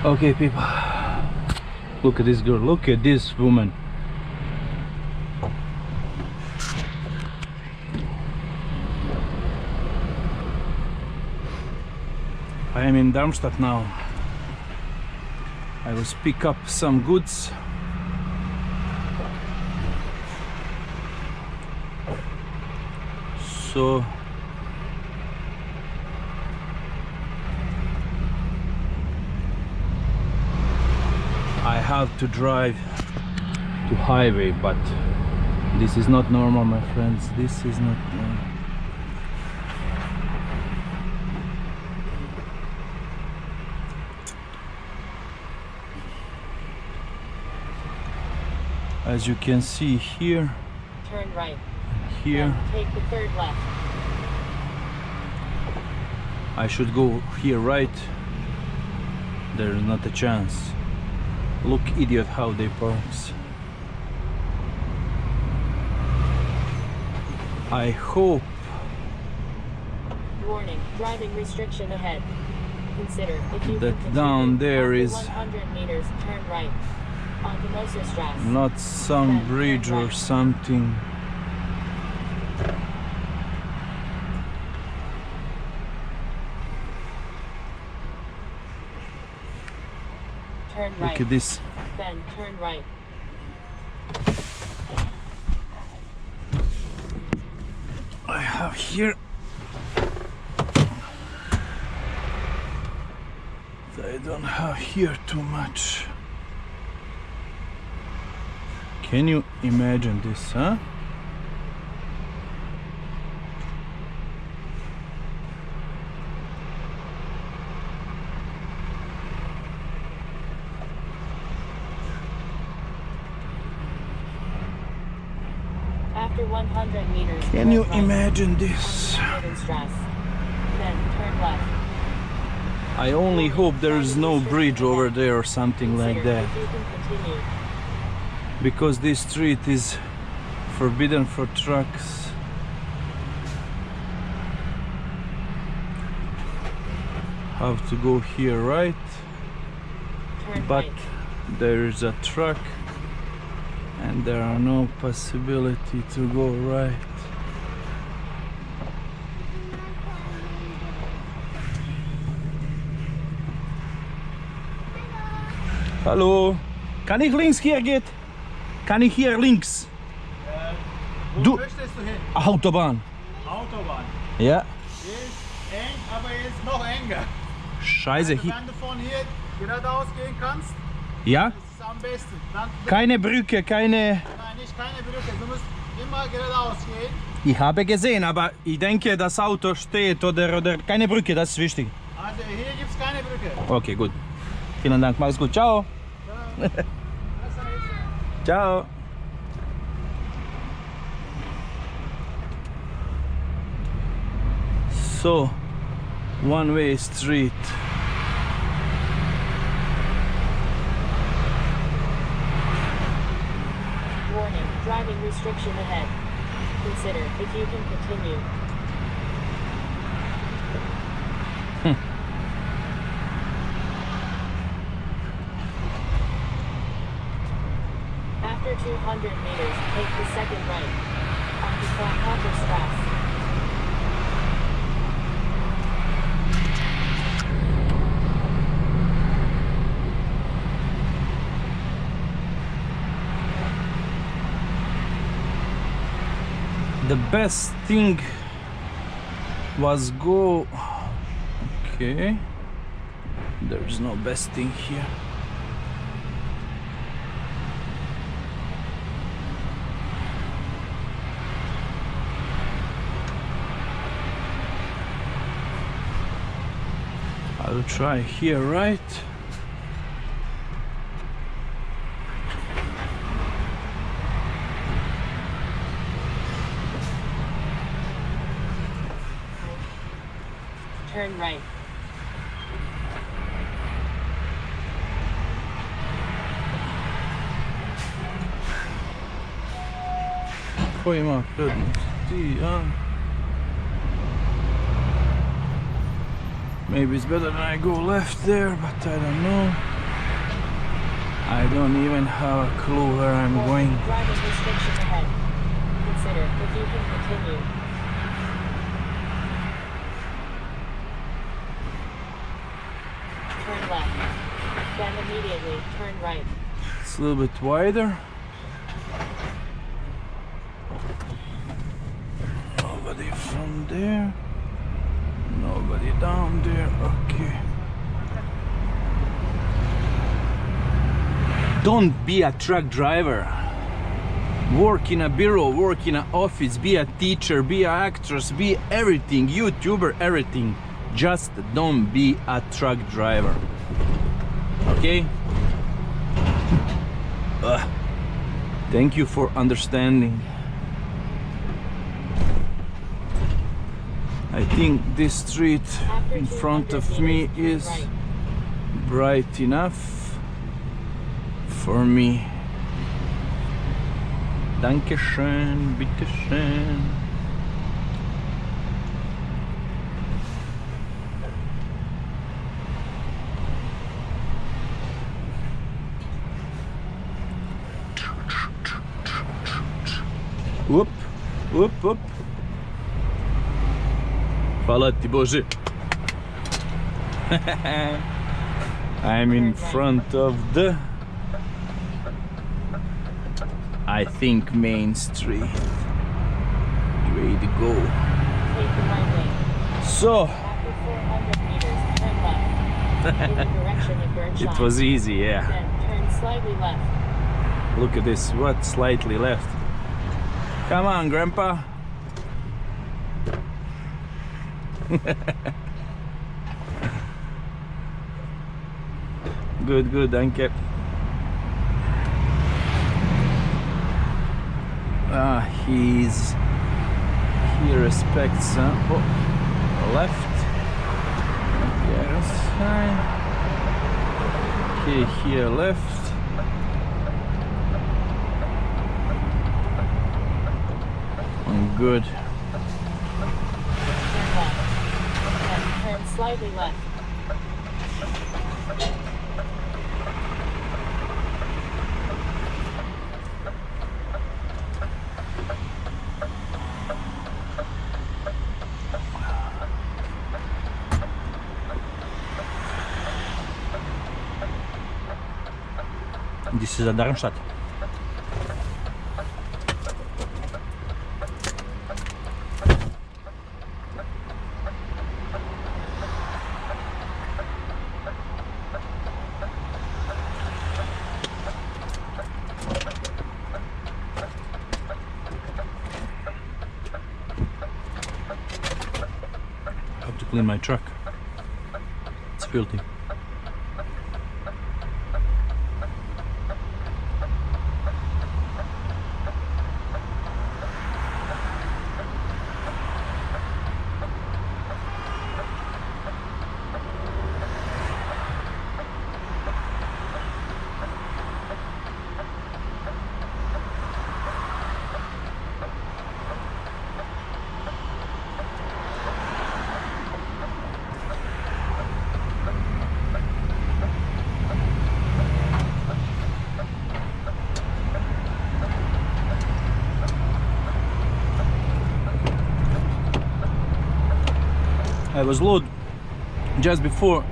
Okay, people, look at this girl, look at this woman. I am in Darmstadt now. I will pick up some goods. So I have to drive to highway, but this is not normal, my friends. This is not normal. As you can see here, turn right. Here, then take the third left. I should go here right. There is not a chance. Look, idiot, how they parks. I hope. Warning, driving restriction ahead. Consider if you that can down there is 100 meters, turn right. Onto Moserstrasse. Not some then bridge or right. something. Turn right. Look at this. Then turn right. I have here. I don't have here too much. Can you imagine this, huh? After 100 meters. Can you right. imagine this? Then turn left. I only hope there is no bridge over there or something like that, If you can continue. because this street is forbidden for trucks. Have to go here right, Turn but right. there is a truck and there are no possibility to go right. Hallo, kann ich links hier geht? Kann ich hier links? Wo möchtest du hin? Autobahn. Autobahn. Ja. Hier ist eng, aber hier ist noch enger. Scheiße. Also, wenn du von hier geradeaus gehen kannst, Ja? ist es am besten. Dann, Keine Brücke, keine... nein, nicht keine Brücke. Du musst immer geradeaus gehen. Ich habe gesehen, aber ich denke, das Auto steht oder keine Brücke, das ist wichtig. Also hier gibt es keine Brücke. Okay, gut. Vielen Dank, mach's gut. Ciao. Ciao. So, one-way street. Warning, driving restriction ahead. Consider if you can continue. After 200 meters, take the second right. Onto Moserstrasse. The best thing was go... Okay. There's no best thing here. I'll try here, right? Turn right. Ko ima prednost? Ti, a? Maybe it's better than I go left there, but I don't know. I don't even have a clue where I'm going. Driving restriction ahead. Consider if you can continue. Turn left. Then immediately turn right. It's a little bit wider. Nobody from there. Nobody down there. Okay. Don't be a truck driver. Work in a bureau, work in an office, be a teacher, be an actress, be everything, YouTuber, everything. Just don't be a truck driver. Okay? Thank you for understanding. I think this street in front of me is bright enough for me. Dankeschön, bitteschön. Whoop, whoop, whoop. Hvala ti Bože. I'm in front of the, I think, main street. Way to go. Take the right way. So, After 400 meters, turn left. In the direction of Darmstadt. it was easy, yeah. Then turn slightly left. Look at this, what slightly left? Come on, Grandpa. Good, good, danke. He respects, oh, left. Okay, that's fine. Okay, here left. Good. Turn left. Then turn slightly left. This is a Darmstadt. Have to clean my truck. It's filthy. I was low just before.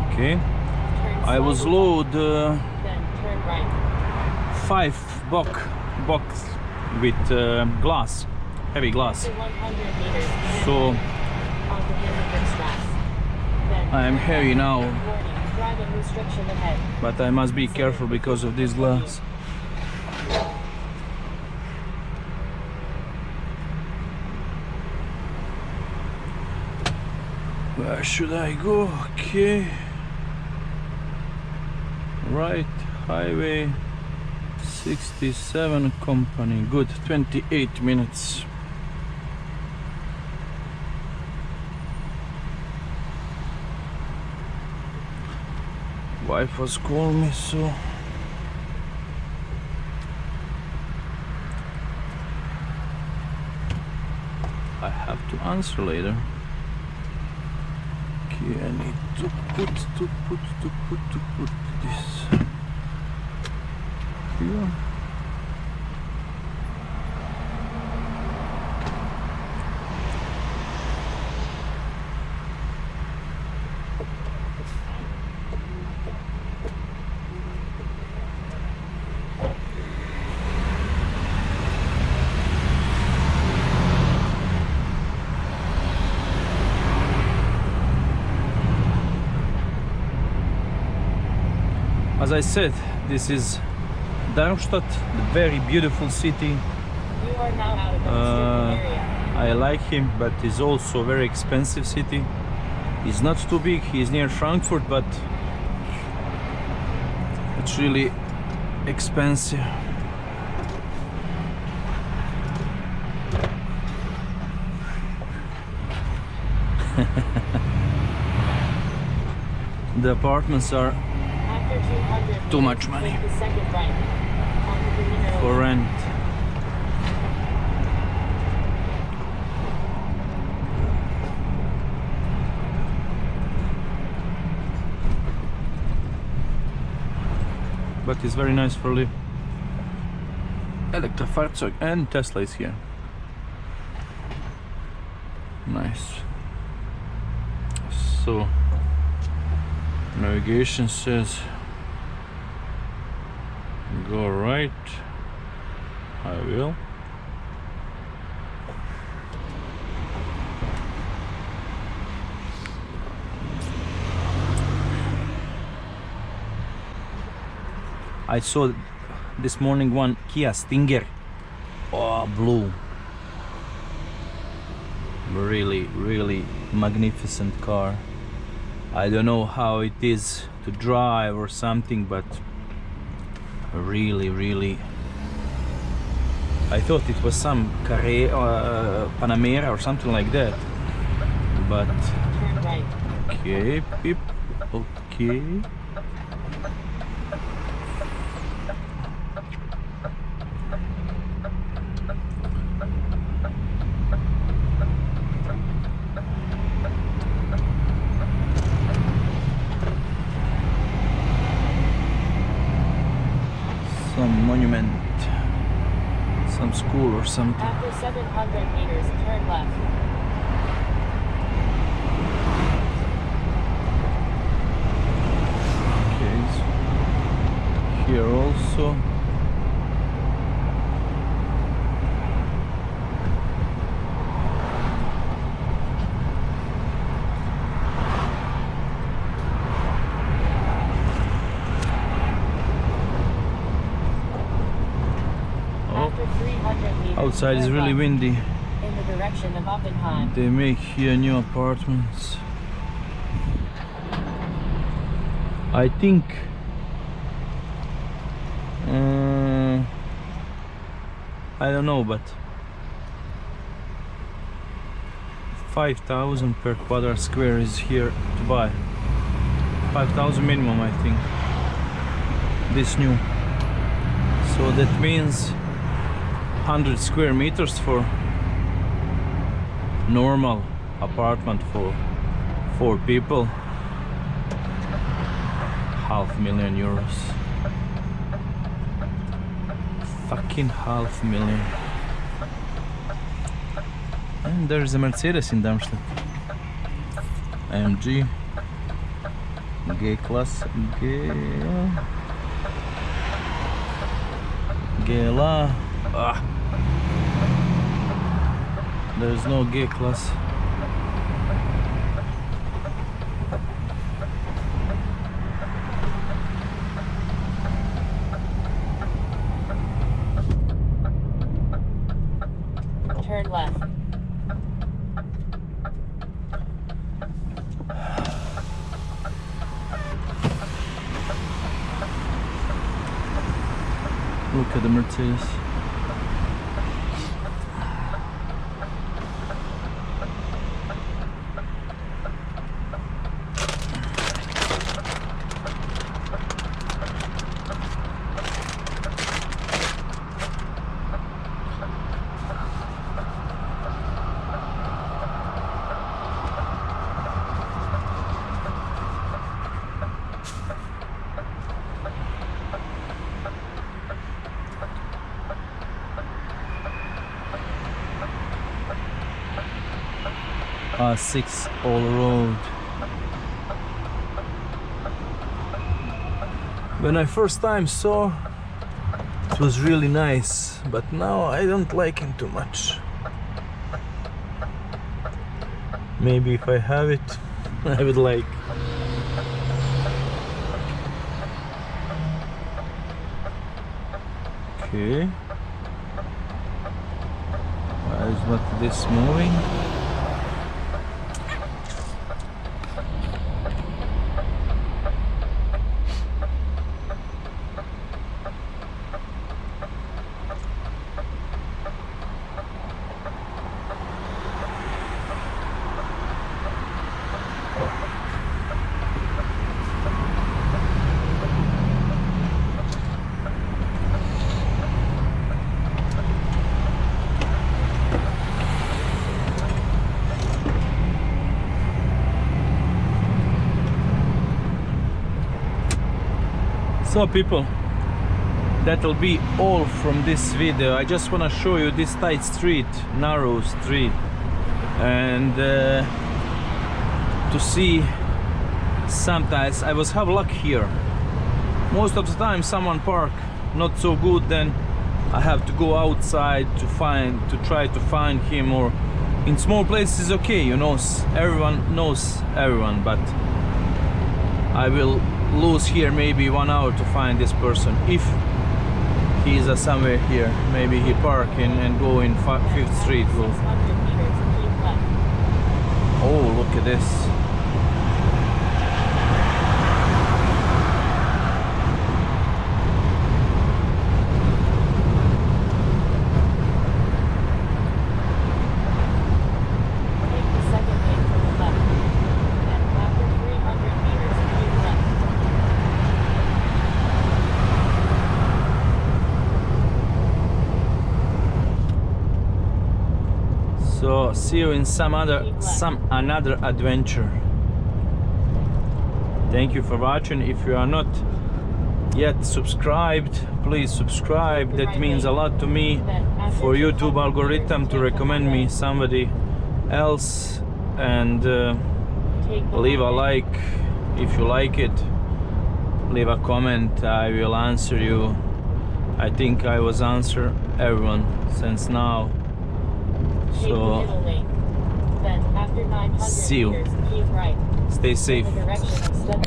Okay, I was low Then turn right. 5 box with glass, heavy glass. After 100 meters, So onto Hindenburgstrasse. Then I am heavy now, warning, driving restriction ahead. but I must be careful because of this glass. Where should I go? Okay. Right, highway 67 company. Good, 28 minutes. Wife was calling me, so I have to answer later. Okay, I need to put this here. As I said, this is Darmstadt, the very beautiful city. You are now out of the restricted area. I like him, but it's also a very expensive city. It's not too big, he's near Frankfurt, but it's really expensive. The apartments are After 200 too much money take the second right onto the mineral for rent. But it's very nice for live. Elektrofahrzeug and Tesla is here. Nice. So navigation says go right. I will. I saw this morning one Kia Stinger. Oh, blue. Really magnificent car. I don't know how it is to drive or something, but really I thought it was some Panamera or something like that, but turn right. okay, beep, okay. Some monument, some school or something. After 700 meters, turn left. Okay, so here also. After 300 meters, Outside is turn really left. windy. In the direction of Oppenheim. They make here new apartments. I think I don't know, but 5,000 per quadrat square is here to buy. 5,000 minimum, I think. This new. So that means 100 square meters for normal apartment for 4 people. €500,000 euros. Fucking $500,000. And there's a Mercedes in Darmstadt. AMG G-Class GLA. There's no G-Class. Turn left. Look at the Mercedes. Class 6 all road. When I first time saw, it was really nice, but now I don't like it too much. Maybe if I have it, I would like. Okay. Why is not this moving? So people, that'll be all from this video. I just want to show you this tight street, narrow street, and to see sometimes I was have luck here. Most of the time someone park not so good, then I have to go outside to try to find him, or in small places okay, you know, everyone knows everyone, but I will lose here maybe 1 hour to find this person if he's somewhere here. Maybe he park in and go in 5th Street. 600 meters, keep left. Oh, look at this. Take the second lane from the left. And after 300 meters, keep left. So see you in some another adventure. Thank you for watching. If you are not yet subscribed, please subscribe. That means a lot to me for YouTube algorithm to recommend me somebody else, and leave a like if you like it. Leave a comment, I will answer you. I think I was answer everyone since now. Take the So middle lane. Then after 900 see you. meters, keep right. Stay safe. In the direction of